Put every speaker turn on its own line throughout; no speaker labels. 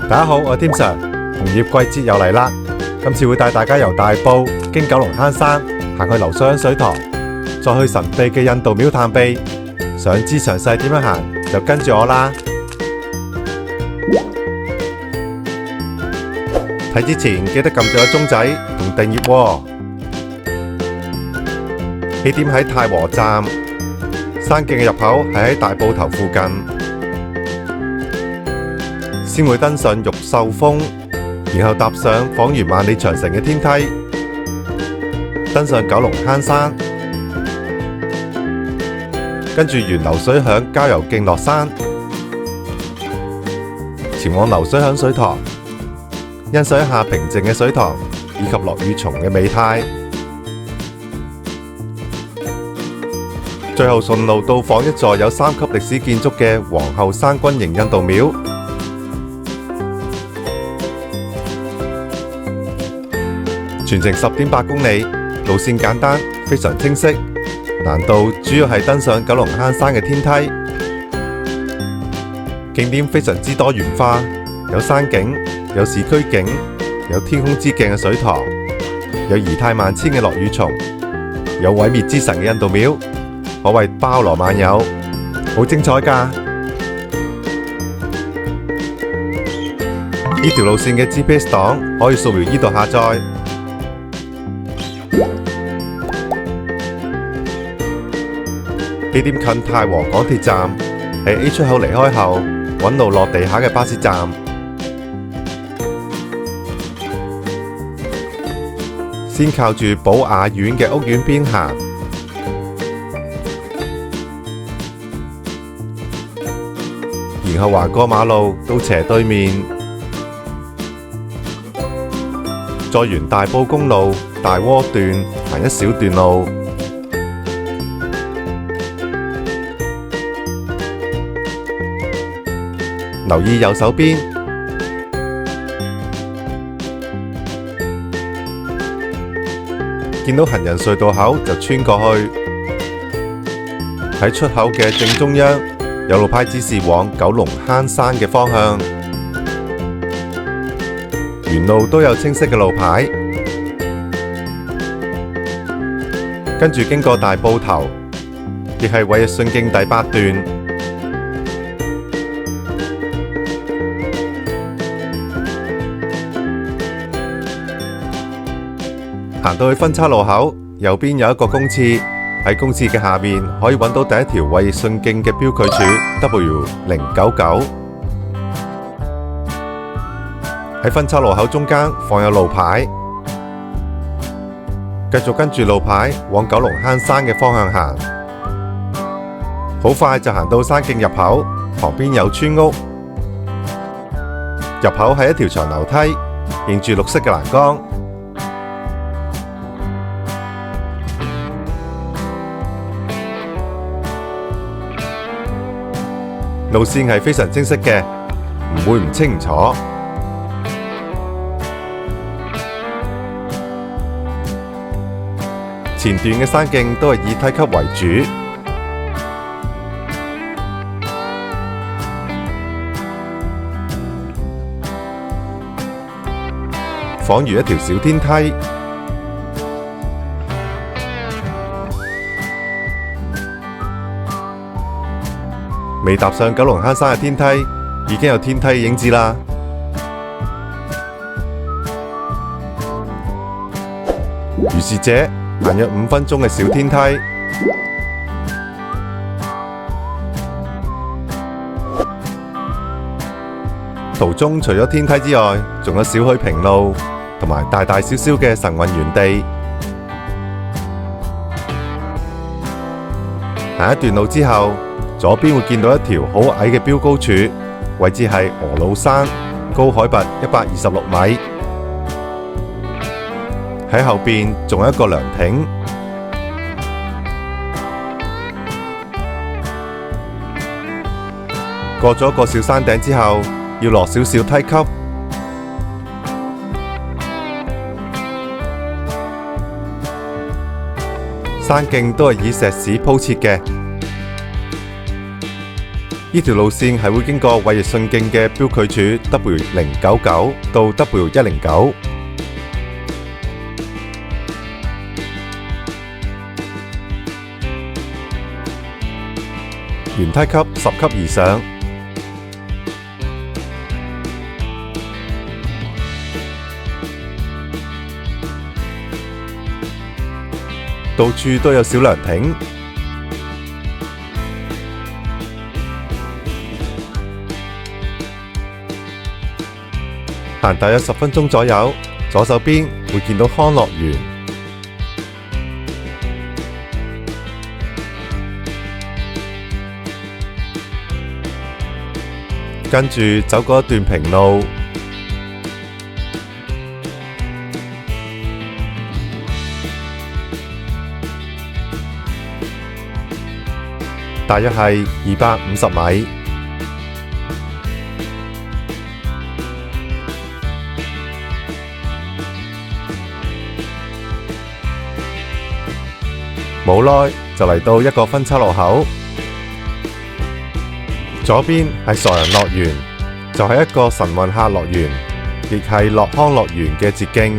大家好，我係 Tim Sir， 紅葉季節又嚟啦。今次會帶大家由大埔經九龍坑山行去流水響水塘，再去神秘嘅印度廟探秘。想知詳細點樣行，就跟住我啦。睇之前記得撳咗個鐘仔同訂閱喎。起點喺太和站，山徑嘅入口係喺大埔頭附近。先會登上玉秀峰，然後踏上仿如萬里長城嘅天梯，登上九龍坑山，跟住沿流水響郊遊徑落山，前往流水響水塘，欣賞一下平靜嘅水塘以及落雨松嘅美態，最後順路到訪一座有3級歷史建築嘅皇后山軍營印度廟。全程10.8公里，路線簡單，非常清晰。難度主要係登上九龍坑山嘅天梯。景點非常之多元化，有山景，有市區景，有天空之鏡嘅水塘，有儀態萬千嘅落雨松，有毀滅之神嘅印度廟，可謂包羅萬有，好精彩㗎！呢條路線嘅 GPS 檔可以掃描呢度下載。起點近太和港鐵站，喺 A 出口離開後，搵路落地下嘅巴士站。先靠住寶雅苑嘅屋苑邊行，然後橫過馬路到斜對面，再沿大埔公路大窩段行一小段路。留意右手邊，見到行人隧道口就穿過去。喺出口嘅正中央有路牌指示往九龍坑山嘅方向，沿路都有清晰嘅路牌。跟住經過大埔頭，亦係衛奕信徑第8段。行到去分岔路口，右邊有一個公廁，喺公廁嘅下面可以揾到第一條衛奕信徑嘅標距柱 W099。喺分岔路口中間放有路牌，繼續跟住路牌往九龍坑山嘅方向行，好快就行到山徑入口，旁邊有村屋。入口係一條長樓梯，迎住綠色嘅欄杆。路線係非常清晰嘅，唔會唔清唔楚。前段嘅山徑都係以梯級為主，仿如一條小天梯。未踏上九龍坑山嘅天梯，已經有天梯影子啦。如是者，行約5分鐘嘅小天梯，途中除咗天梯之外，仲有少許平路同埋大大小小嘅晨運園地。行一段路之後，左邊會見到一條好矮嘅標高柱，位置係鵝老山，高海拔126米。喺後邊仲有一個涼亭。過咗個小山頂之後，要落少少梯級。山徑都係以石屎鋪設嘅。呢條路線係會經過衛奕信徑嘅標距柱 W099 到 W109。原梯級10級而上，到處都有小涼亭。行大約10分鐘左右，左手邊會見到康樂園，跟住走過一段平路，大約係250米。冇耐就嚟到一個分岔路口，左邊係傻人樂園，就係一個神運客樂園，亦係樂康樂園嘅捷徑。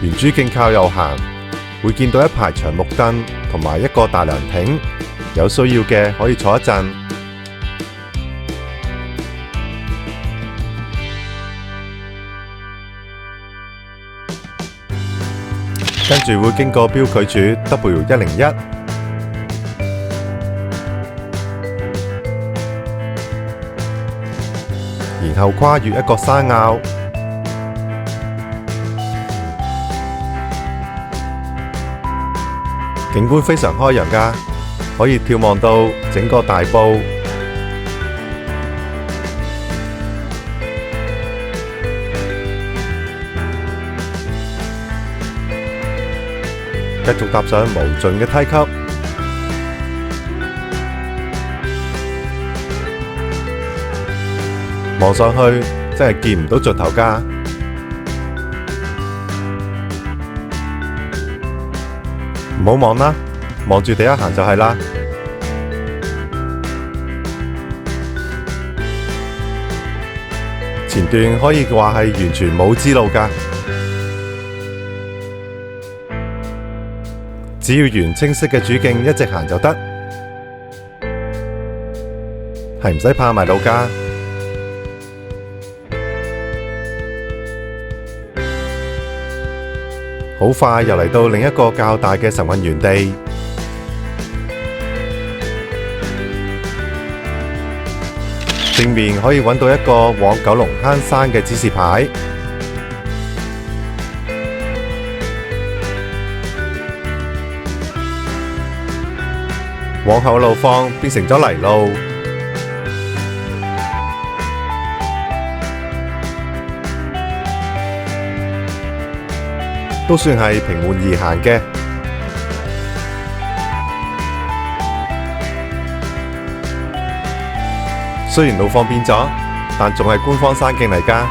沿主徑靠右行，會見到一排長木凳同埋一個大涼亭，有需要嘅可以坐一陣。跟住會經過標距柱 W101， 然後跨越一個山坳，景觀非常開揚㗎，可以眺望到整個大埔。繼續踏上無盡嘅梯級，望上去真係見唔到盡頭㗎。唔好望啦，望住第一行就係啦。前段可以話係完全冇支路㗎。只要沿清晰嘅主徑一直行就得，係唔使怕迷路㗎。好快又嚟到另一個較大嘅神運園地，正面可以揾到一個往九龍坑山嘅指示牌。往後路況變成咗泥路，都算係平緩而行嘅。雖然路況變咗，但仲係官方山徑嚟㗎。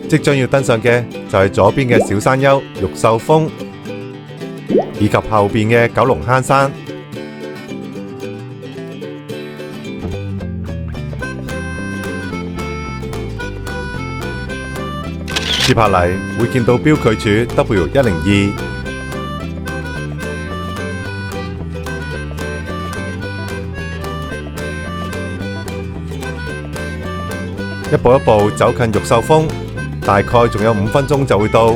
即將要登上嘅就係左邊嘅小山丘玉秀峰，以及後邊嘅九龍坑山。接下嚟會見到標距柱 W102， 一步一步走近玉秀峰。大概仲有5分鐘就會到。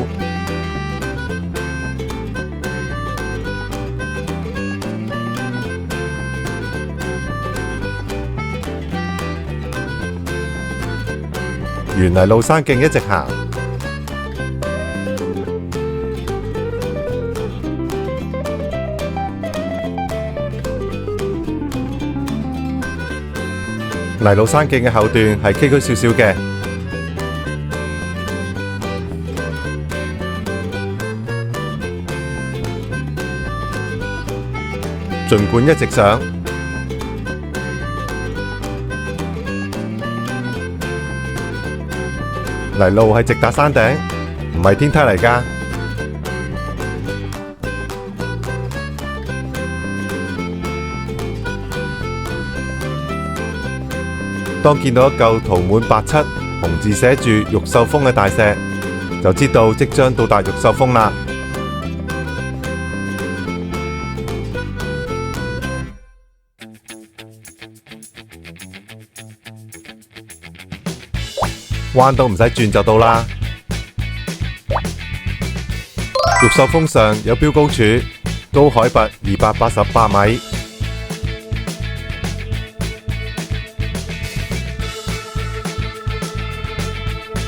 沿泥路山徑一直行，泥路山徑嘅後段係崎嶇少少嘅。儘管一直上，嚟路係直達山頂，唔係天梯嚟㗎。當見到一嚿塗滿白漆、紅字寫住玉秀峰嘅大石，就知道即將到達玉秀峰啦。彎都唔使轉就到啦。玉秀峰上有標高柱，高海拔288米。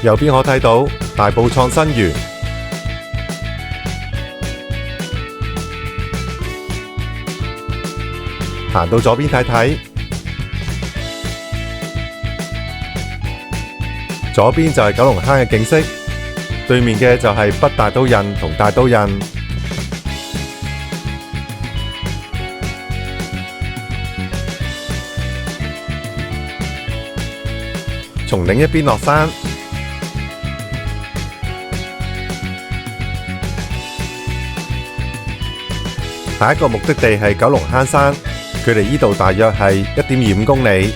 右邊可睇到大埔創新園，行到左邊睇睇，左邊就係九龍坑嘅景色，對面嘅就係北大刀屻同大刀屻。從另一邊落山，下一個目的地係九龍坑山，距離呢度大約係1.25公里。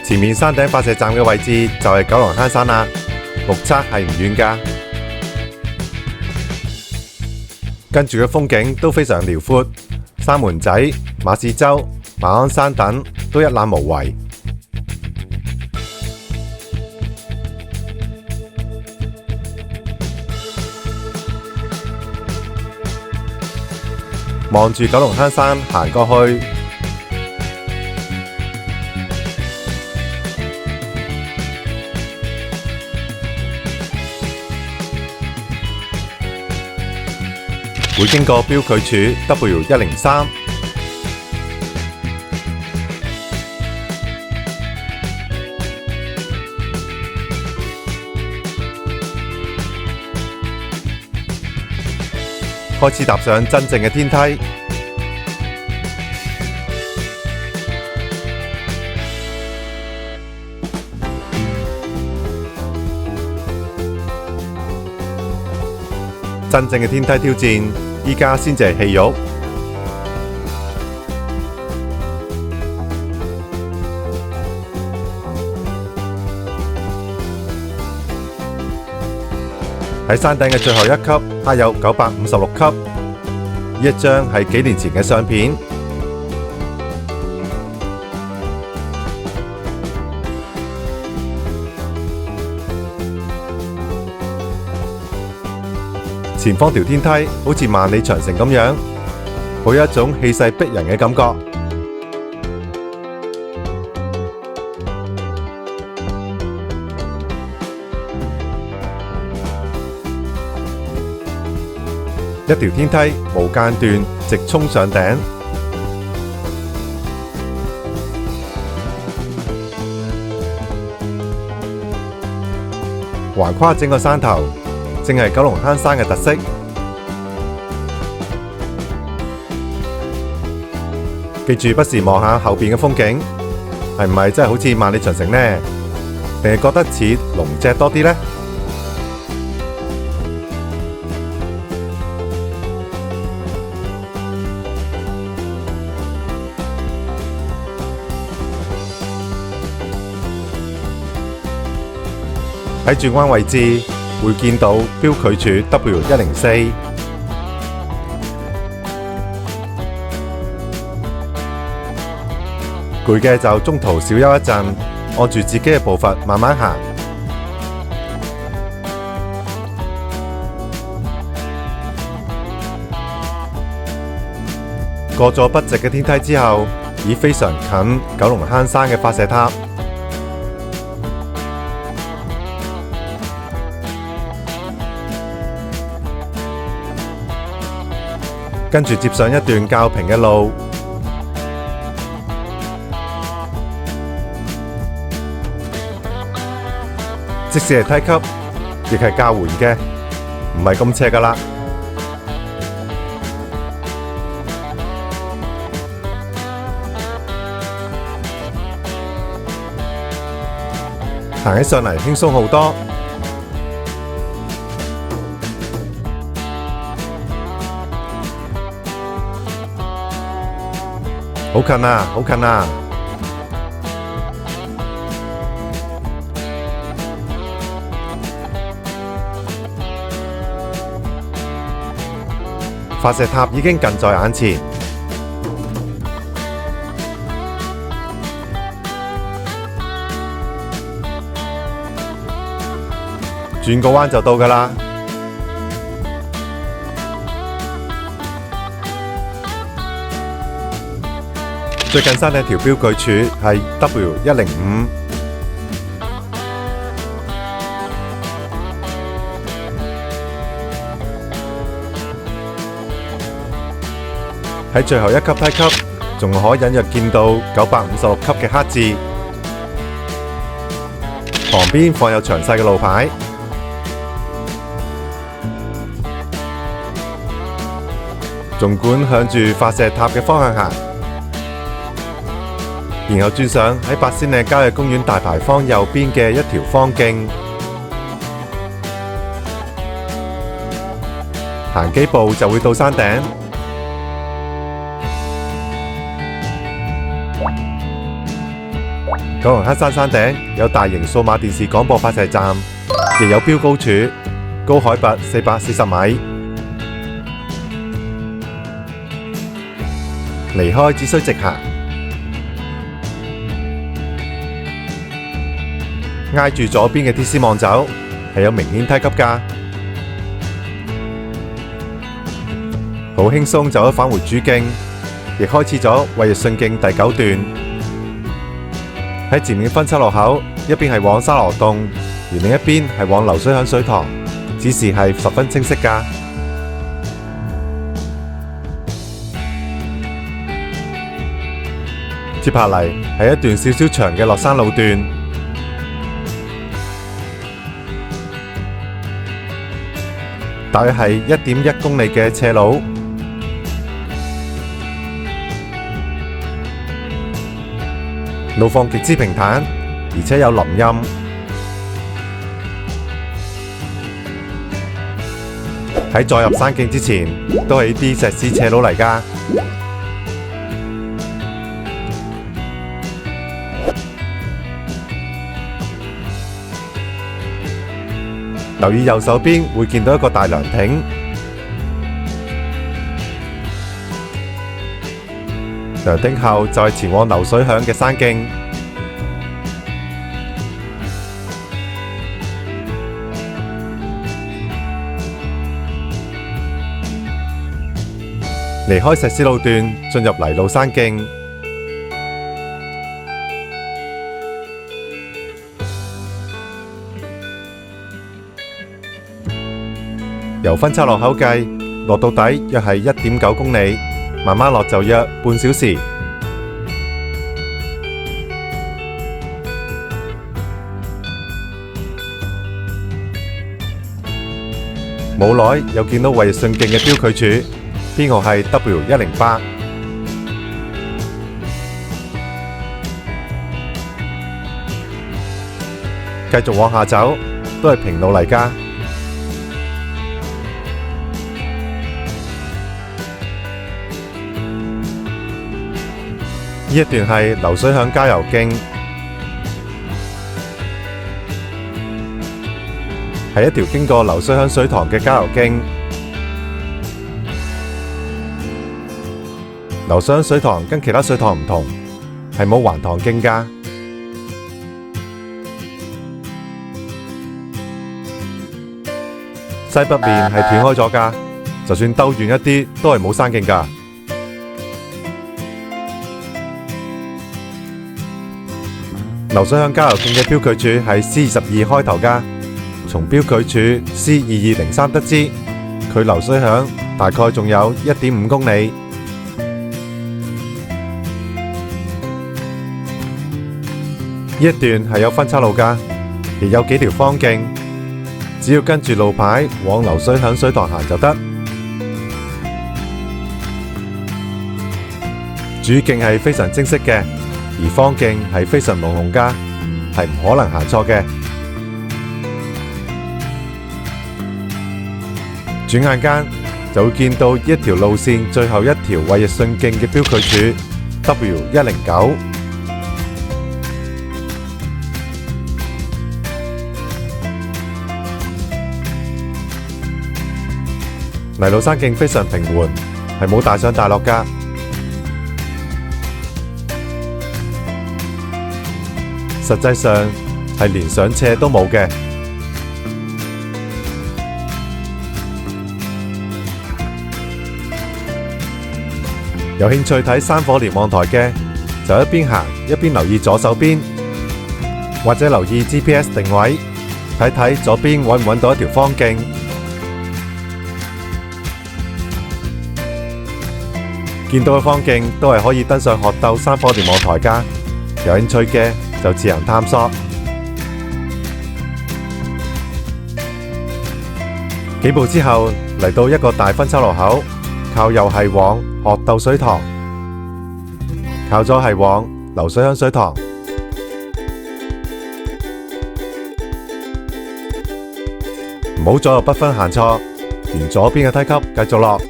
前面山頂發射站嘅位置就係九龍坑山啦，目測係唔遠㗎。跟住嘅風景都非常遼闊，三門仔、馬屎洲、馬鞍山等都一覽無遺。望住九龍坑山行過去，會經過標距柱 W103，開始踏上真正嘅天梯。真正嘅天梯挑戰，依家先至係戲肉。喺山頂嘅最後一級，刻有956級。呢一張係幾年前嘅相片。前方條天梯好似萬里長城咁樣，好有一種氣勢逼人嘅感覺。一條天梯無間斷直衝上頂，橫跨整個山頭，正係九龍坑山嘅特色。記住不時望下後邊嘅風景，係唔係真係好似萬里長城呢？定係覺得似龍脊多啲呢？喺轉彎位置會見到標距柱 W104，攰嘅就中途小休一陣，按住自己嘅步伐慢慢行。過咗筆直嘅天梯之後，已非常近九龍坑山嘅發射塔。跟住接上一段較平嘅路，即使係梯級，亦係較緩嘅，唔係咁斜㗎喇。行起上嚟輕鬆好多。好近啊，好近啊！發射塔已經近在眼前，轉個彎就到㗎喇。最近山頂條標距柱係 W105。喺最後一級梯級，仲可隱約見到956級嘅刻字，旁邊放有詳細嘅路牌。縱管向住發射塔嘅方向行，然後轉上喺八仙嶺郊野公園大牌坊右邊嘅一條方徑，行幾步就會到山頂。九龍坑山頂有大型數碼電視廣播發射站，亦有標高柱，高海拔440米。離開只需直行，挨住左邊嘅鐵絲網走，係有明顯梯級㗎。好輕鬆就可以返回主徑，亦開始咗衛奕信徑第9段。喺前面分叉路口，一邊係往沙羅洞，而另一邊係往流水響水塘，指示係十分清晰㗎。接下嚟係一段少少長嘅落山路段，大約係1.1公里嘅斜路。路況極之平坦，而且有林蔭。喺再入山徑之前，都係啲石屎斜路嚟㗎。留意右手邊會見到一個大涼亭。涼亭後就係前往流水響嘅山徑。離開石屎路段，進入泥路山徑。由分叉路口計，落到底約係1.9公里。慢慢落就約半小時。冇耐又見到衛奕信徑嘅標距柱，編號係 W108。繼續往下走，都係平路嚟㗎。呢一段係流水響郊遊徑，係一條經過流水響水塘嘅郊遊徑。流水響水塘跟其他水塘唔同，係冇橫塘徑㗎。西北面係斷開咗㗎，就算兜遠一啲，都係冇山徑㗎。流水響郊遊徑嘅標距柱係 C22 開頭㗎，從標距柱 C2203 得知，距流水響大概仲有1.5公里。呢一段係有分叉路㗎，亦有幾條方徑，只要跟住路牌往流水響水塘行就得。主徑係非常清晰嘅，而方徑係非常朦朧㗎。係唔可能行錯嘅。轉眼間就會見到一條路線最後一條衛奕信徑嘅標距柱 W109。泥路山徑非常平緩，係冇大上大落㗎。實際上係連上斜都冇嘅。有興趣睇山火連望台嘅，就一邊行一邊留意左手邊，或者留意 GPS 定位，睇睇左邊揾唔揾到一條方徑。見到嘅方徑都係可以登上鶴藪山火連望台㗎，有興趣嘅就自行探索。幾步之後嚟到一個大分岔路口，靠右係往鶴藪水塘，靠左係往流水響水塘。唔好左右不分行錯，沿左邊嘅梯級繼續落。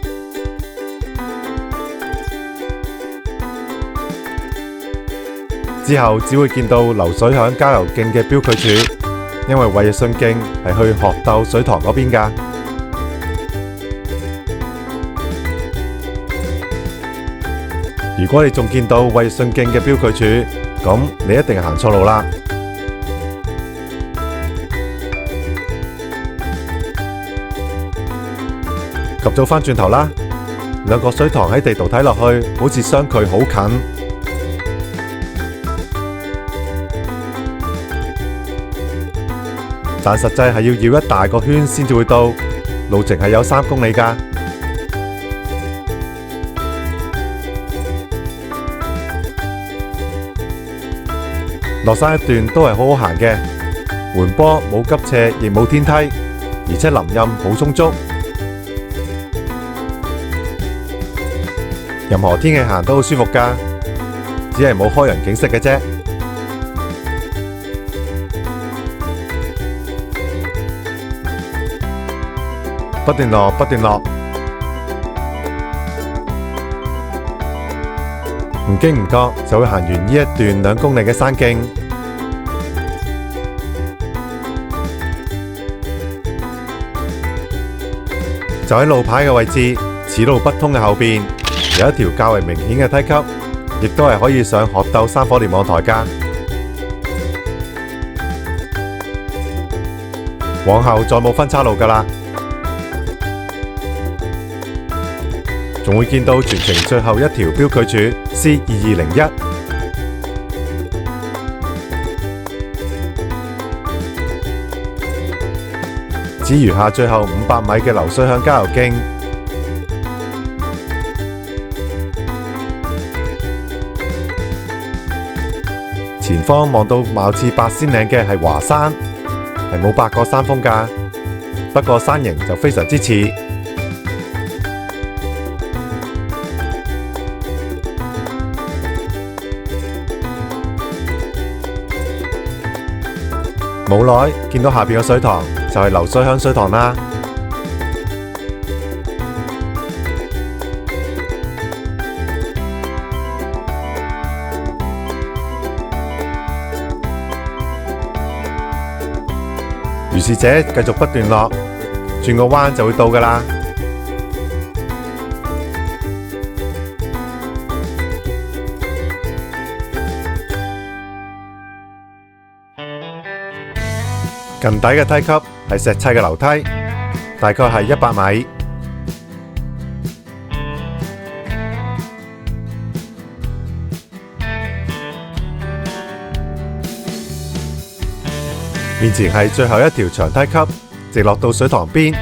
之後只會見到流水響郊遊徑嘅標距柱，因為衛奕信徑係去鶴藪水塘嗰邊㗎。如果你仲見到衛奕信徑嘅標距柱，咁你一定係行錯路啦。及早返轉頭啦，兩個水塘喺地圖睇落去，好似相距好近。但實際係要繞一大個圈先至會到，路程係有3公里㗎。落山一段都係好好行嘅，緩坡冇急斜，亦冇天梯，而且林蔭好充足。任何天氣行都好舒服㗎，只係冇開揚景色嘅啫。不斷落，不斷落，唔經唔覺就會行完呢一段2公里嘅山徑。就喺路牌嘅位置，此路不通嘅後邊，有一條較為明顯嘅梯級，亦都係可以上鶴藪山火連望台㗎。往後再冇分岔路㗎啦。仲會見到全程最後一條標距柱 C2201，只餘下最後500米嘅流水響郊遊徑。前方望到貌似八仙嶺嘅係華山，係冇8個山峰㗎，不過山形就非常之似。冇耐見到下邊嘅水塘就係流水響水塘啦。如是者繼續不斷落，轉個彎就會到㗎啦。近底嘅梯級係石砌嘅樓梯，大概係100米。面前係最後一條長梯級，直落到水塘邊。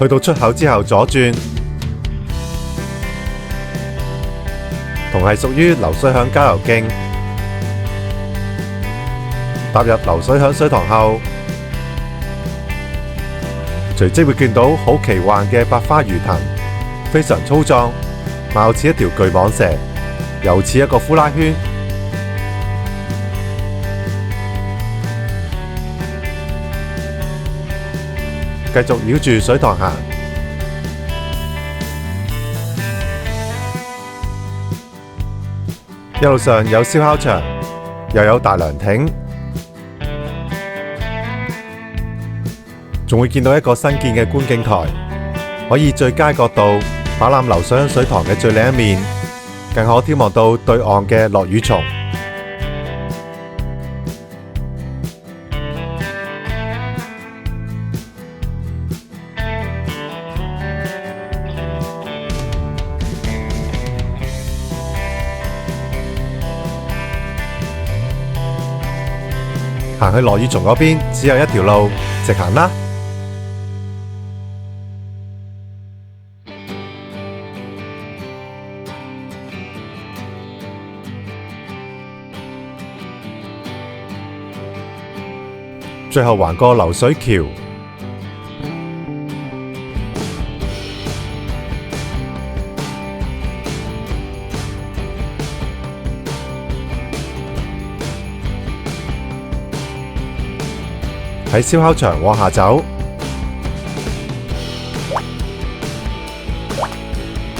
去到出口之後左轉。同係屬於流水響郊遊徑，踏入流水響水塘後，隨即會見到好奇幻嘅百花魚藤，非常粗壯，貌似一條巨蟒蛇，又似一個呼啦圈。繼續繞住水塘行，一路上有燒烤場，又有大涼亭，仲會見到一個新建嘅觀景台，可以最佳角度把覽流水響水塘嘅最靚一面，更可眺望到對岸嘅落羽松。行去落羽松嗰邊，只有一條路，直行啦。最後橫過流水橋，喺燒烤場往下走，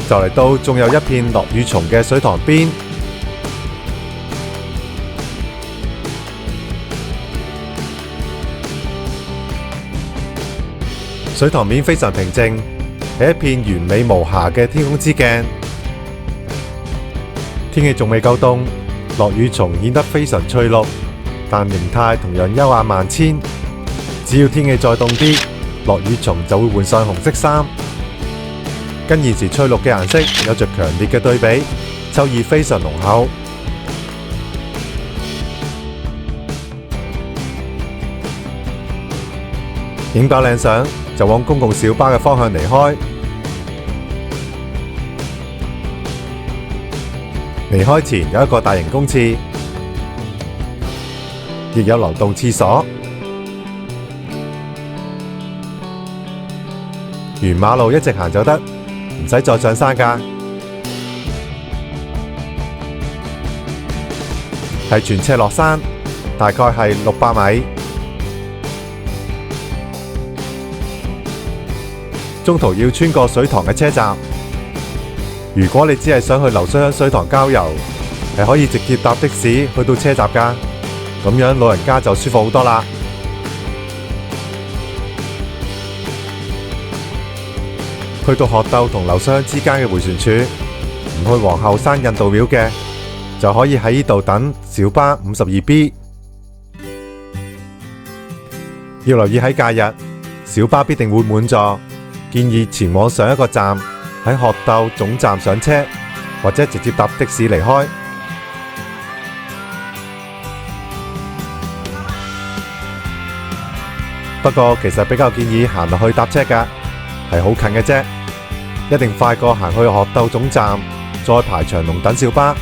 就嚟到仲有一片落羽松嘅水塘邊。水塘面非常平靜，係一片完美無瑕嘅天空之鏡。天氣仲未夠凍，落羽松顯得非常翠綠，但形態同樣幽暗萬千。只要天氣再凍啲，落羽松就會換上紅色衫，跟現時翠綠嘅顏色有着強烈嘅對比，秋意非常濃厚。影飽靚相，就往公共小巴嘅方向離開。離開前有一個大型公廁，亦有流動廁所。沿馬路一直行就得，唔使再上山㗎。係全赤落山，大概係600米。中途要穿過水塘嘅車站。如果你只係想去流水響水塘郊遊，係可以直接搭的士去到車站㗎，咁樣老人家就舒服好多啦。去到鶴藪同流水響之間嘅迴旋處，唔去皇后山印度廟嘅，就可以喺呢度等小巴52B。要留意喺假日，小巴必定會滿座，建議前往上一個站喺鶴藪總站上車，或者直接搭的士離開。不過其實比較建議行落去搭車㗎，係好近嘅啫。一定快過行去鶴藪總站，再排長龍等小巴。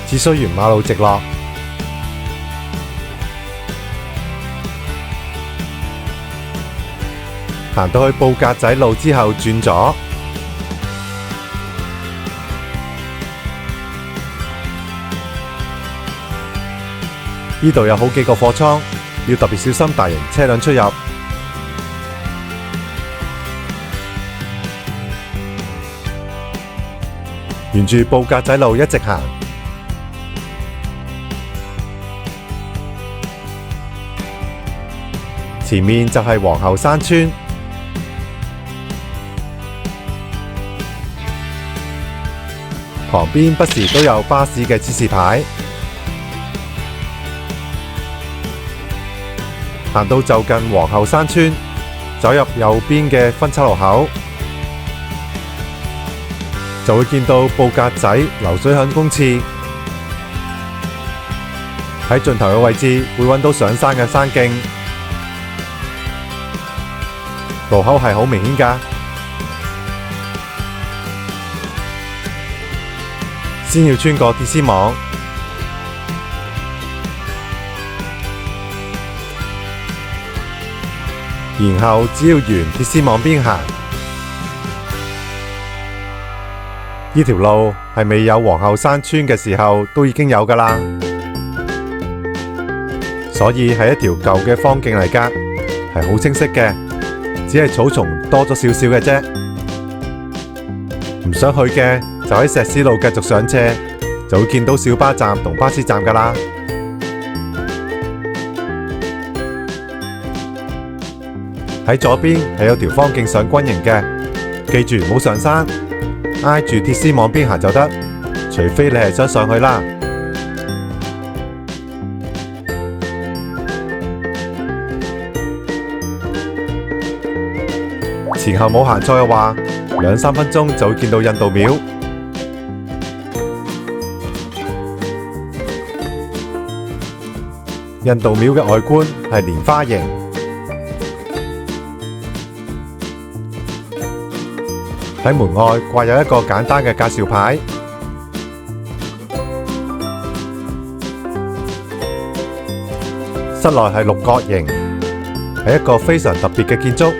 只需沿馬路直落，行到去布格仔路之後轉左。呢度有好幾個貨倉，要特別小心大型車輛出入。沿住布格仔路一直行，前面就係皇后山村，旁邊不時都有巴士嘅指示牌。行到就近皇后山村，走入右邊嘅分岔路口，就會見到布格仔流水響公廁。喺盡頭嘅位置會揾到上山嘅山徑，路口係好明顯㗎。先要穿過鐵絲網，然後只要沿鐵絲網邊行。呢條路係未有皇后山村嘅時候都已經有㗎喇，所以係一條舊嘅荒徑嚟㗎，係好清晰嘅，只係草叢多咗少少嘅啫。唔想去嘅就喺石屎路繼續上斜，就會見到小巴站同巴士站㗎喇。喺左邊係有條荒徑上軍營嘅，記住唔好上山，挨住鐵絲網邊行就得，除非你係想上去啦。前後冇行錯嘅話，2-3分鐘就會見到印度廟。印度廟嘅外觀係蓮花形，喺門外掛有一個簡單嘅介紹牌。室內係六角形，係一個非常特別嘅建築。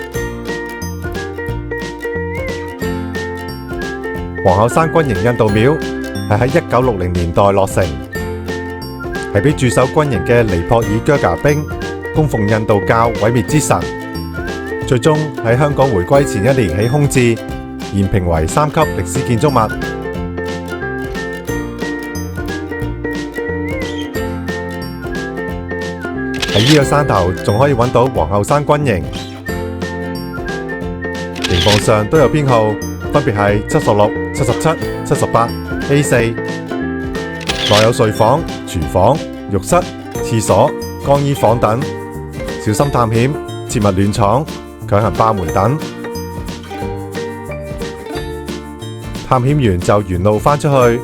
皇后山軍營印度廟係喺1960年代落成，係俾駐守軍營嘅尼泊爾啹喀兵供奉印度教毀滅之神，最終喺香港回歸前1年起空置，現評為3級歷史建築物。喺呢個山頭仲可以揾到皇后山軍營，營房上都有編號，分別係76、77、78、A4。內有睡房、廚房、浴室、廁所、更衣房等，小心探險，切勿亂闖，強行爆門等。探險完就原路返出去，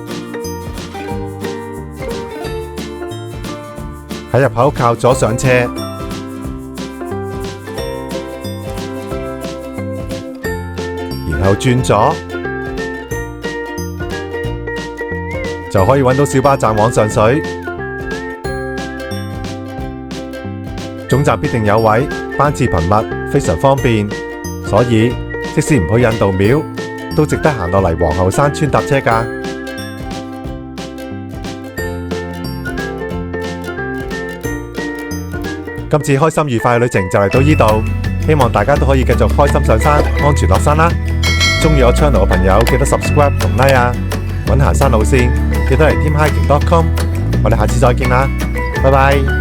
喺入口靠左上斜，然後轉左，就可以揾到小巴站往上水。總站必定有位，班次頻密，非常方便，所以即使唔去印度廟，都值得行落嚟皇后山村搭車㗎。今次開心愉快嘅旅程就嚟到呢度，希望大家都可以繼續開心上山，安全落山啦！鍾意我 channel 嘅朋友記得 subscribe 同 like 啊！揾行山路線記得嚟 teamhiking.com， 我哋下次再見啦，拜拜！